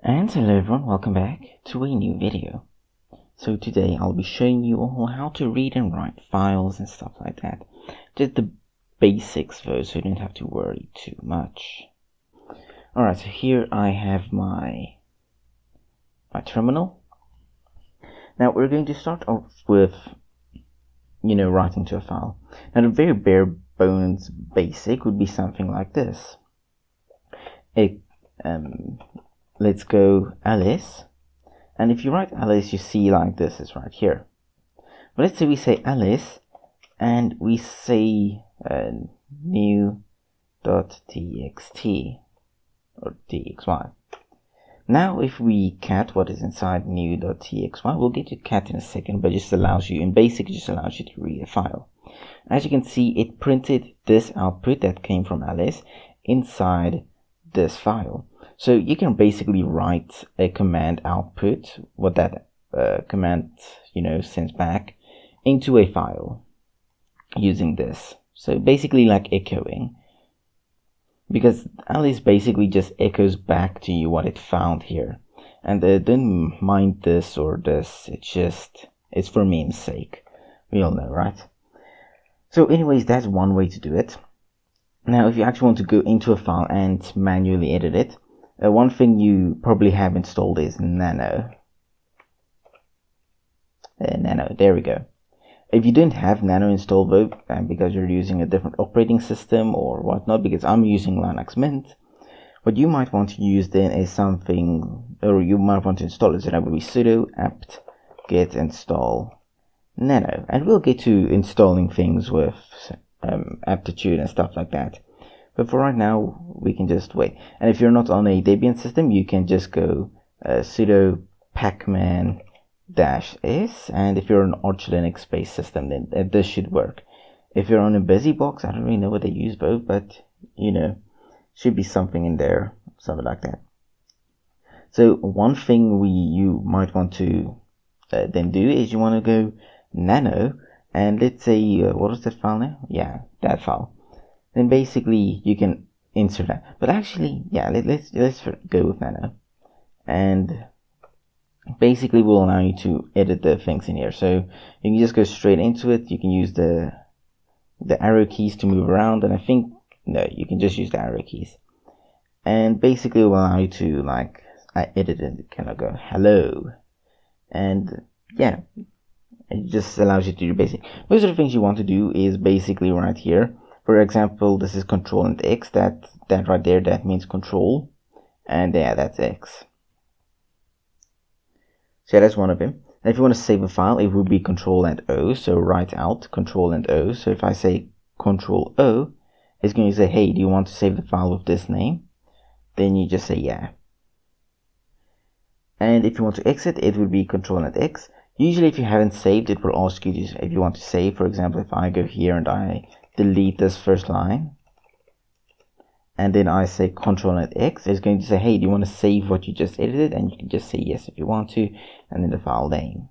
And hello everyone, welcome back to a new video. So today I'll be showing you all how to read and write files and stuff like that. Just the basics though, so you don't have to worry too much. Alright, so here I have my terminal. Now we're going to start off with, writing to a file. Now the very bare bones basic would be something like this. Let's go ls, and if you write ls, you see like this is right here. But let's say we say ls and we say new.txt or txy. Now if we cat what is inside new.txy, we'll get to cat in a second, but it just allows you, in basic, it just allows you to read a file. As you can see, it printed this output that came from ls inside this file. So you can basically write a command output, what that command sends back, into a file using this. So basically like echoing, because ls basically just echoes back to you what it found here, and don't mind this or this. It's for meme's sake. We all know, right? So anyways, that's one way to do it. Now if you actually want to go into a file and manually edit it, one thing you probably have installed is Nano. There we go. If you didn't have Nano installed though, because you're using a different operating system or whatnot, because I'm using Linux Mint, what you might want to use then is something, or you might want to install it. So that would be sudo apt get install Nano, and we'll get to installing things with aptitude and stuff like that. But for right now, we can just wait. And if you're not on a Debian system, you can just go sudo pacman-s. And if you're on Arch Linux based system, then this should work. If you're on a BusyBox, I don't really know what they use both, but should be something in there, something like that. So one thing you might want to then do is you want to go nano, and let's say what was that file now? Yeah, that file. Then basically you can insert that. But actually, yeah, let's go with nano, and basically will allow you to edit the things in here. So you can just go straight into it. You can use the arrow keys to move around, and I think no, you can just use the arrow keys, and basically it will allow you to, like, I edited it, kind of go hello, and yeah, it just allows you to do basic. Most of the things you want to do is basically right here. For example, this is control and X. That right there, that means control, and yeah, that's X. So that's one of them. And if you want to save a file, it would be control and O. So write out control and O. So if I say control O, it's going to say, hey, do you want to save the file with this name? Then you just say yeah. And if you want to exit, it would be control and X. Usually if you haven't saved, it will ask you if you want to save. For example, if I go here and I delete this first line, and then I say control and X, it's going to say, hey, do you want to save what you just edited? And you can just say yes if you want to, and then the file name.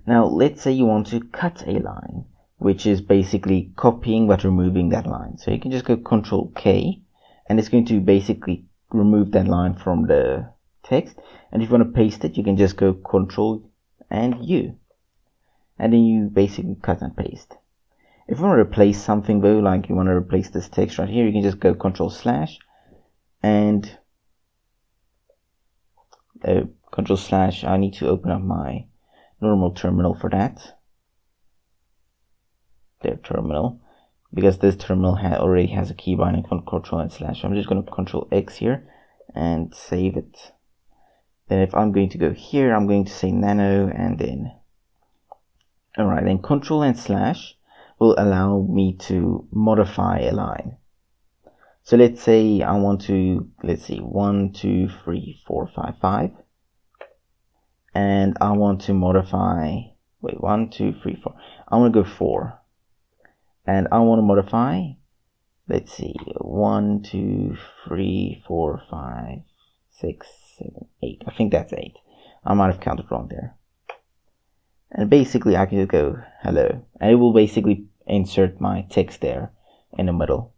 Now let's say you want to cut a line, which is basically copying but removing that line. So you can just go control K, and it's going to basically remove that line from the text. And if you want to paste it, you can just go control and U, and then you basically cut and paste. If you want to replace something though, like you want to replace this text right here, you can just go control slash and control slash. I need to open up my normal terminal for that. Their terminal, because this terminal already has a key binding from control and slash. So I'm just going to control X here and save it. Then if I'm going to go here, I'm going to say nano, and then alright, then control and slash will allow me to modify a line. So let's say I want to, let's see, 1, 2, 3, 4, 5, 5, and I want to modify, wait, 1, 2, 3, 4, I want to go 4, and I want to modify, let's see, 1, 2, 3, 4, 5, 6, 7, 8, I think that's 8, I might have counted wrong there. And basically I can just go hello, and it will basically insert my text there in the middle.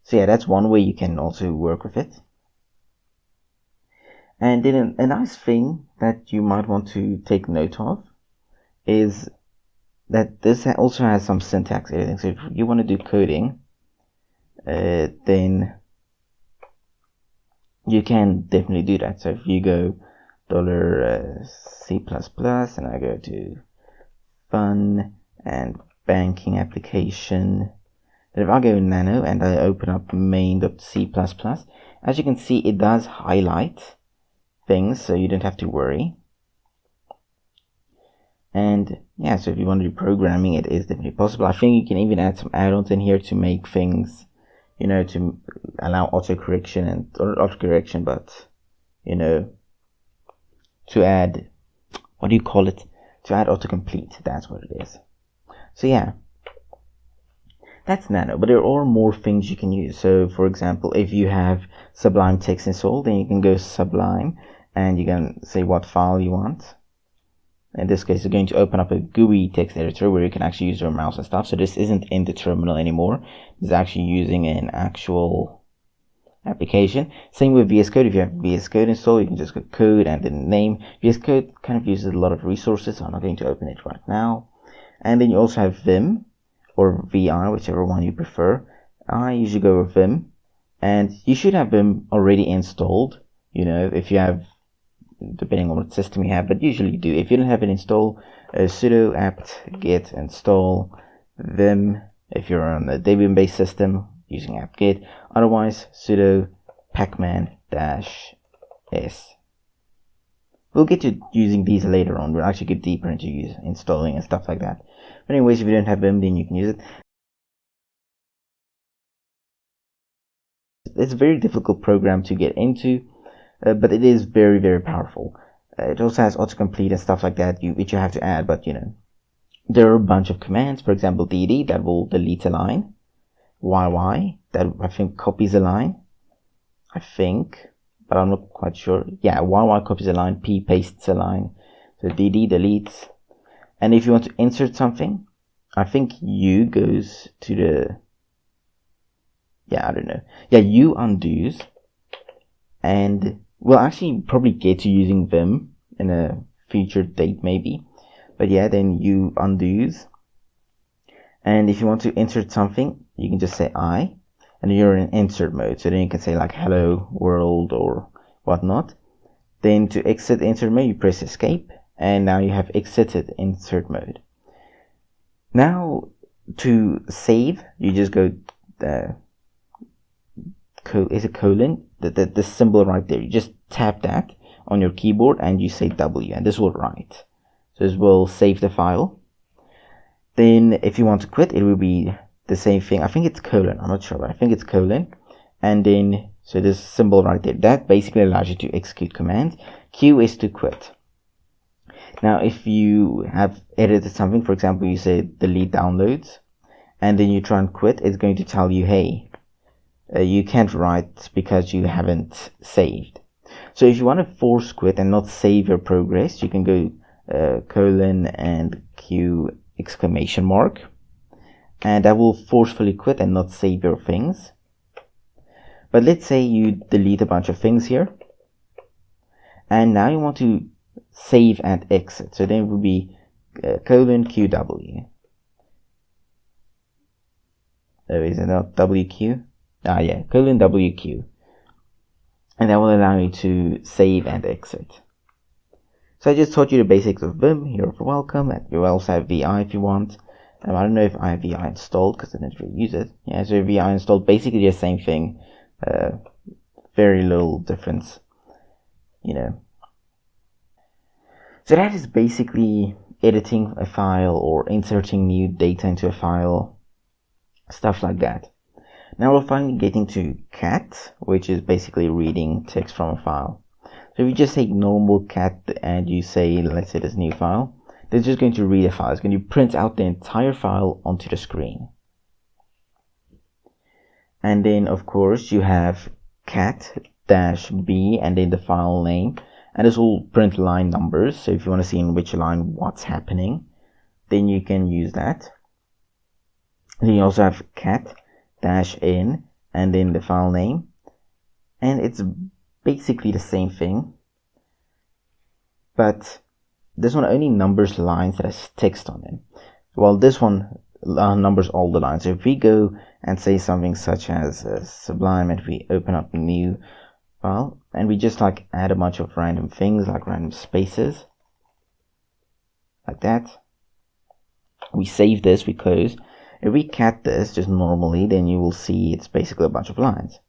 So yeah, that's one way you can also work with it. And then a nice thing that you might want to take note of is that this also has some syntax editing. So if you want to do coding, then you can definitely do that. So if you go $C++ and I go to fun and banking application, then if I go nano and I open up main.c++, as you can see, it does highlight things, so you don't have to worry. And yeah, so if you want to do programming, it is definitely possible. I think you can even add some add-ons in here to make things, you know, to allow autocorrection but you know, to add, what do you call it? To add autocomplete. That's what it is. So yeah, that's nano, but there are more things you can use. So for example, if you have Sublime text installed, then you can go Sublime and you can say what file you want. In this case, you're going to open up a GUI text editor where you can actually use your mouse and stuff. So this isn't in the terminal anymore. This is actually using an actual application. Same with VS Code. If you have VS Code installed, you can just go code and then name. VS Code kind of uses a lot of resources, so I'm not going to open it right now. And then you also have Vim or VI, whichever one you prefer. I usually go with Vim, and you should have Vim already installed, you know, if you have, depending on what system you have, but usually you do. If you don't have it installed, sudo apt-get install Vim if you're on a Debian based system using apt-get. Otherwise, sudo pacman-s. We'll get to using these later on. We'll actually get deeper into installing and stuff like that. But anyways, if you don't have Vim, then you can use it. It's a very difficult program to get into, but it is very, very powerful. It also has autocomplete and stuff like that, which you have to add, but you know, there are a bunch of commands. For example, dd, that will delete a line. YY, that I think copies a line. I think, but I'm not quite sure. Yeah, YY copies a line, P pastes a line. So dd deletes. And if you want to insert something, I think U goes to the, yeah, I don't know. Yeah, U undoes. And we'll actually probably get to using Vim in a future date maybe. But yeah, then U undoes. And if you want to insert something, you can just say I, and you're in insert mode. So then you can say like hello world or whatnot. Then to exit insert mode, you press escape, and now you have exited insert mode. Now to save, you just go is a colon, the symbol right there. You just tap that on your keyboard and you say W, and this will write. So this will save the file. Then if you want to quit, it will be the same thing. I think it's colon, I'm not sure, but I think it's colon. And then, so this symbol right there, that basically allows you to execute commands. Q is to quit. Now, if you have edited something, for example, you say delete downloads, and then you try and quit, it's going to tell you, hey, you can't write because you haven't saved. So if you want to force quit and not save your progress, you can go colon and Q exclamation mark, and that will forcefully quit and not save your things. But let's say you delete a bunch of things here, and now you want to save and exit. So then it will be colon QW. Oh, is it not WQ? Ah, yeah, colon WQ. And that will allow you to save and exit. So I just taught you the basics of Vim. You're welcome. And you also have VI if you want. I don't know if I have VI installed because I didn't really use it. Yeah, so VI installed, basically the same thing. Very little difference, you know. So that is basically editing a file or inserting new data into a file, stuff like that. Now we're finally getting to cat, which is basically reading text from a file. So if you just say normal cat and you say, let's say this new file, it's just going to read a file. It's going to print out the entire file onto the screen. And then of course you have cat-b and then the file name, and this will print line numbers. So if you want to see in which line what's happening, then you can use that. And then you also have cat-in and then the file name, and it's basically the same thing. but this one only numbers lines that has text on them, while this one numbers all the lines. So if we go and say something such as Sublime, and we open up a new file and we just like add a bunch of random things like random spaces like that, we save this, we close. If we cat this just normally, then you will see it's basically a bunch of lines.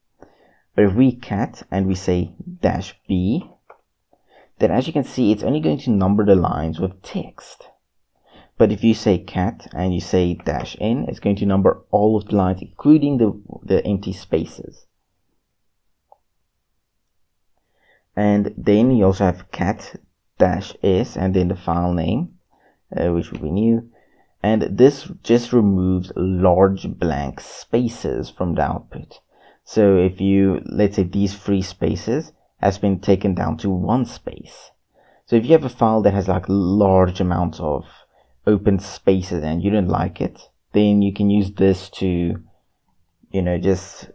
But if we cat and we say -b, then as you can see, it's only going to number the lines with text. But if you say cat and you say -n, it's going to number all of the lines, including the empty spaces. And then you also have cat-s and then the file name, which will be new. And this just removes large blank spaces from the output. So if you, let's say these 3 spaces has been taken down to 1 space. So if you have a file that has like large amounts of open spaces and you don't like it, then you can use this to, just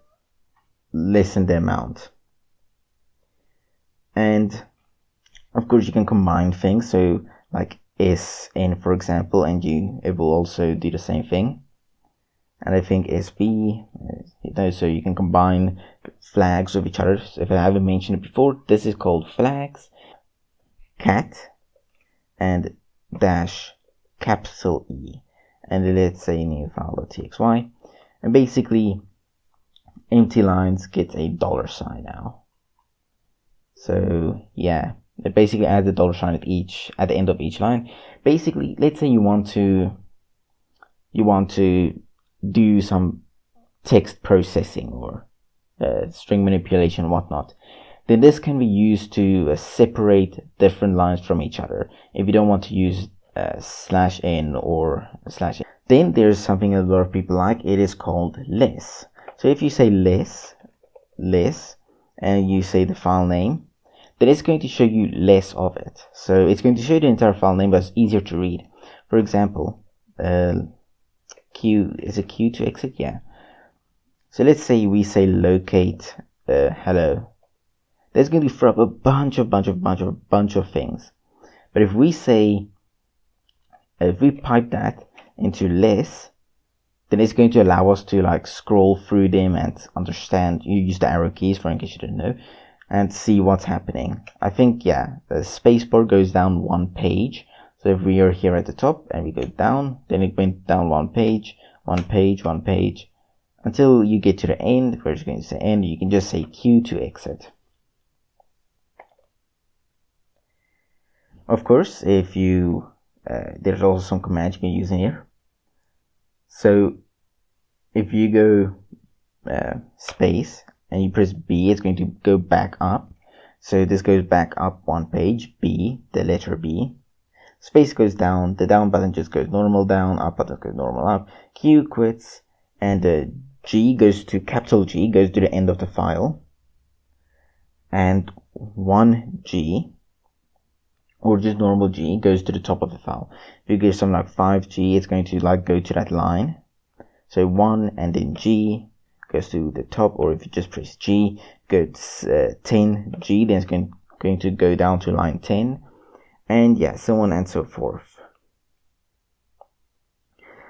lessen the amount. And of course you can combine things, so like SN for example, and it will also do the same thing. And I think SB, so you can combine flags with each other. So if I haven't mentioned it before, this is called flags. Cat and -E, and let's say new file.txy, and basically empty lines gets a $sign now. So yeah, it basically adds a $sign at the end of each line. Basically, let's say you want to do some text processing or string manipulation and whatnot, then this can be used to separate different lines from each other. If you don't want to use /n or /n, then there's something a lot of people like. It is called less. So if you say less, and you say the file name, then it's going to show you less of it. So it's going to show you the entire file name, but it's easier to read. For example, Q, is it Q to exit? Yeah. So let's say we say locate hello. There's going to throw up a bunch of things. But if we pipe that into less, then it's going to allow us to like scroll through them and understand. You use the arrow keys for in case you didn't know, and see what's happening. I think, yeah, the spacebar goes down 1 page. So if we are here at the top and we go down, then it went down 1 page, until you get to the end. Where it's going to say end, you can just say Q to exit. Of course, if you there's also some commands you can use in here. So if you go space and you press B, it's going to go back up. So this goes back up 1 page, B, the letter B. Space goes down, the down button just goes normal down, up button goes normal up. Q quits, and the G goes to capital G, goes to the end of the file. And 1G, or just normal G, goes to the top of the file. If you give something like 5G, it's going to like go to that line. So 1 and then G goes to the top, or if you just press G, goes 10G, then it's going to go down to line 10, and yeah, so on and so forth.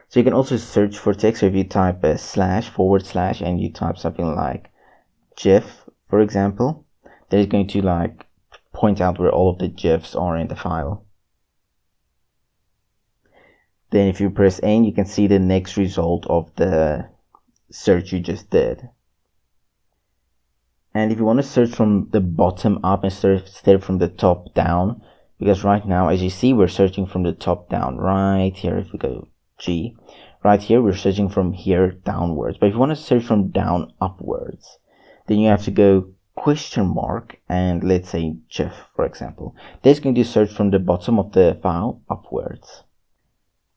So you can also search for text. So if you type / / and you type something like GIF, for example, then it's going to like point out where all of the GIFs are in the file. Then if you press N, you can see the next result of the search you just did. And if you want to search from the bottom up instead of from the top down, because right now, as you see, we're searching from the top down. Right here, if we go G, right here, we're searching from here downwards. But if you want to search from down upwards, then you have to go $, and let's say GIF, for example. That's going to search from the bottom of the file upwards.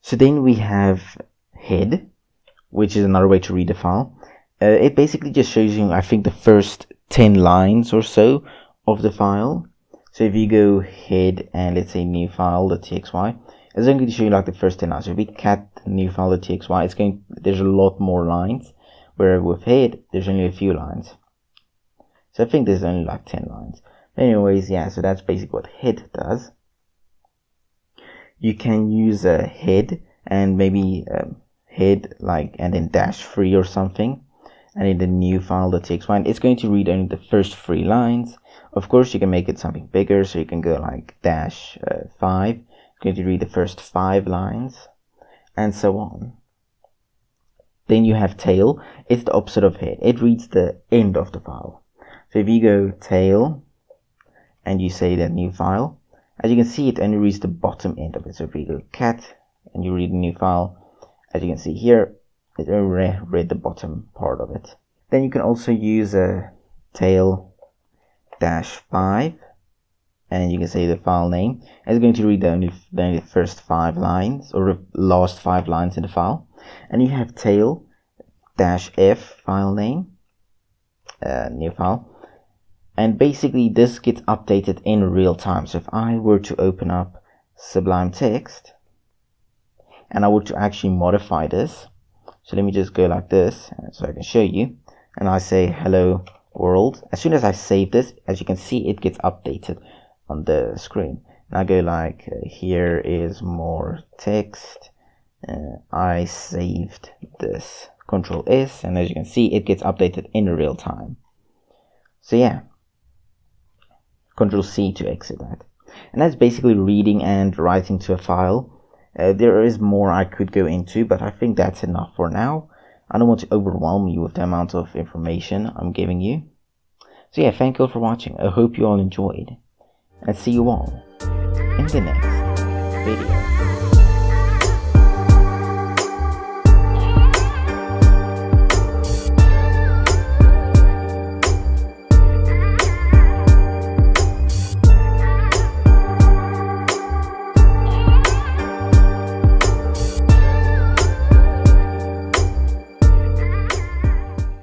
So then we have head, which is another way to read the file. It basically just shows you, I think, the first 10 lines or so of the file. So if you go head and let's say new file.txy, it's going to show you like the first 10 lines. So if we cat new file.txy, there's a lot more lines, where with head, there's only a few lines. So I think there's only like 10 lines. But anyways, yeah, so that's basically what head does. You can use a head and maybe head like and then -3 or something, and in the new file.txt1 it's going to read only the first 3 lines. Of course you can make it something bigger, so you can go like -5, it's going to read the first 5 lines, and so on. Then you have tail. It's the opposite of head. It reads the end of the file. So if you go tail and you say that new file, as you can see, it only reads the bottom end of it. So if you go cat and you read a new file, as you can see here, it only read the bottom part of it. Then you can also use a tail -5, and you can say the file name. It's going to read only the first 5 lines, or the last 5 lines in the file. And you have tail -f file name, new file. And basically this gets updated in real time. So if I were to open up Sublime Text and I were to actually modify this, so let me just go like this so I can show you, and I say hello world. As soon as I save this, as you can see, it gets updated on the screen. And I go like here is more text. I saved this, Control S, and as you can see, it gets updated in real time. So yeah, Control C to exit that. And that's basically reading and writing to a file. There is more I could go into, but I think that's enough for now. I don't want to overwhelm you with the amount of information I'm giving you. So yeah, thank you all for watching. I hope you all enjoyed, and see you all in the next video.